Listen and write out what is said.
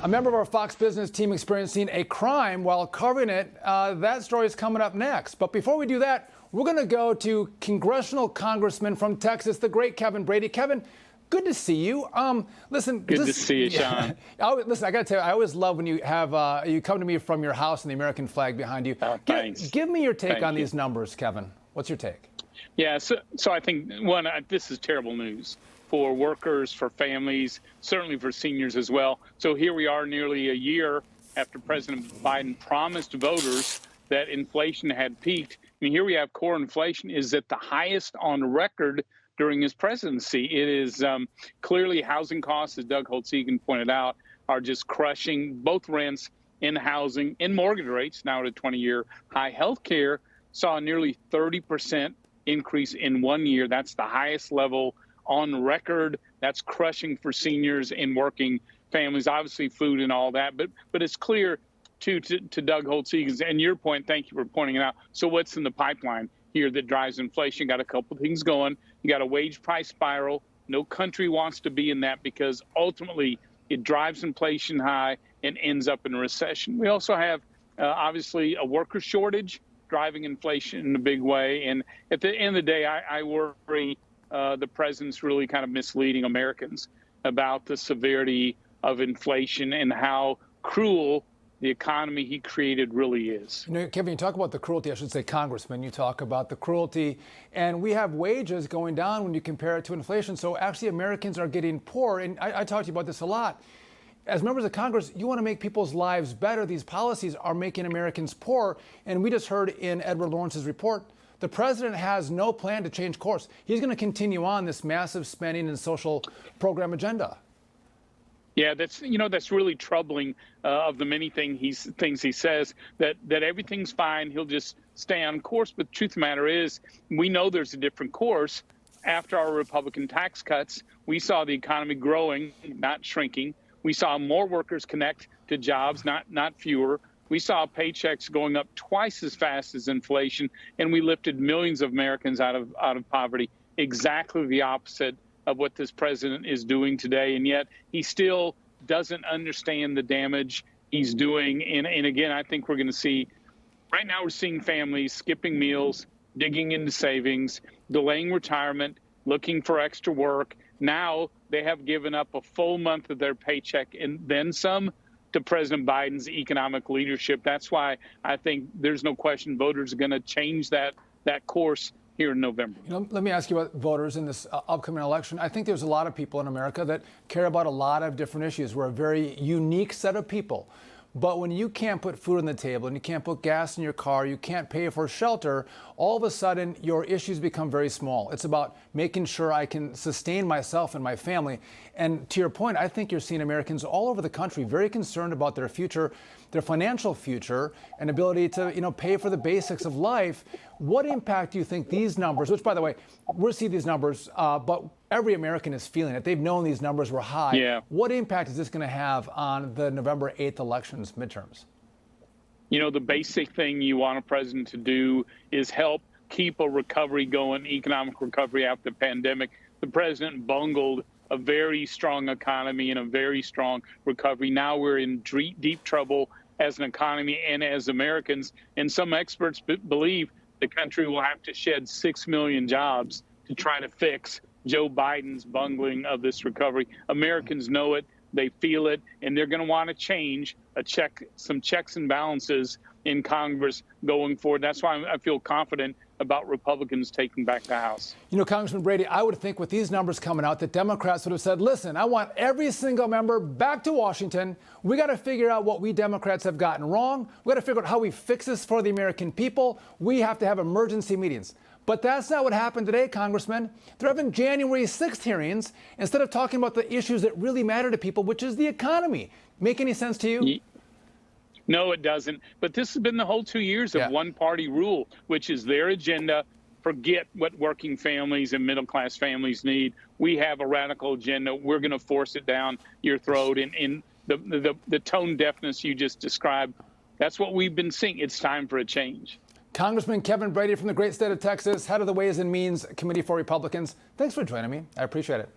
A member of our Fox Business team experiencing a crime while covering it. That story is coming up next. But before we do that, we're going to go to congressional congressman from Texas, the great Kevin Brady. Kevin, good to see you. Listen, good to see you, Sean. Listen, I got to tell you, I always love when you have you come to me from your house and the American flag behind you. Thanks. Give me your take Thank on you. These numbers, Kevin. What's your take? Yeah, so I think, one, this is terrible news for workers, for families, certainly for seniors as well. So here we are nearly a year after President Biden promised voters that inflation had peaked. And here we have core inflation is at the highest on record during his presidency. It is clearly housing costs, as Doug Holtz-Egan pointed out, are just crushing both rents in housing and mortgage rates, now at a 20-year high. Healthcare saw a nearly 30% increase in 1 year. That's the highest level on record. That's crushing for seniors and working families, obviously food and all that. But it's clear to Doug Holtz-Egan, and your point, thank you for pointing it out. So what's in the pipeline here that drives inflation? Got a couple of things going. You got a wage price spiral. No country wants to be in that because ultimately it drives inflation high and ends up in a recession. We also have obviously a worker shortage driving inflation in a big way. And at the end of the day, I worry the president's really kind of misleading Americans about the severity of inflation and how cruel the economy he created really is. You know, Kevin, you talk about the cruelty, I should say Congressman, you talk about the cruelty, and we have wages going down when you compare it to inflation. So actually Americans are getting poor, and I talk to you about this a lot. As members of Congress, you want to make people's lives better. These policies are making Americans poor. And we just heard in Edward Lawrence's report, the president has no plan to change course. He's going to continue on this massive spending and social program agenda. Yeah, that's really troubling. Of the many things he says, that everything's fine. He'll just stay on course. But the truth of the matter is, we know there's a different course. After our Republican tax cuts, we saw the economy growing, not shrinking. We saw more workers connect to jobs, not fewer. We saw paychecks going up twice as fast as inflation, and we lifted millions of Americans out of poverty. Exactly the opposite of what this president is doing today, and yet he still doesn't understand the damage he's doing. And again, I think we're going to see, right now we're seeing families skipping meals, digging into savings, delaying retirement, looking for extra work. Now they have given up a full month of their paycheck and then some to President Biden's economic leadership. That's why I think there's no question voters are going to change that course here in November. You know, let me ask you about voters in this upcoming election. I think there's a lot of people in America that care about a lot of different issues. We're a very unique set of people. But when you can't put food on the table and you can't put gas in your car, you can't pay for shelter, all of a sudden your issues become very small. It's about making sure I can sustain myself and my family. And to your point, I think you're seeing Americans all over the country very concerned about their future, their financial future, and ability to, pay for the basics of life. What impact do you think these numbers, which by the way, we're seeing these numbers, but every American is feeling it. They've known these numbers were high. Yeah. What impact is this going to have on the November 8th elections midterms? The basic thing you want a president to do is help keep a recovery going, economic recovery after the pandemic. The president bungled a very strong economy and a very strong recovery. Now we're in deep trouble as an economy and as Americans. And some experts believe the country will have to shed 6 million jobs to try to fix Joe Biden's bungling of this recovery. Americans know it, they feel it, and they're going to want to change some checks and balances in Congress going forward. That's why I feel confident about Republicans taking back the House. Congressman Brady, I would think with these numbers coming out that Democrats would have said, listen, I want every single member back to Washington. We got to figure out what we Democrats have gotten wrong. We got to figure out how we fix this for the American people. We have to have emergency meetings. But that's not what happened today, Congressman. They're having January 6th hearings instead of talking about the issues that really matter to people, which is the economy. Make any sense to you? No, it doesn't. But this has been the whole 2 years of one-party rule, which is their agenda. Forget what working families and middle-class families need. We have a radical agenda. We're going to force it down your throat. And the tone deafness you just described, that's what we've been seeing. It's time for a change. Congressman Kevin Brady from the great state of Texas, head of the Ways and Means Committee for Republicans. Thanks for joining me. I appreciate it.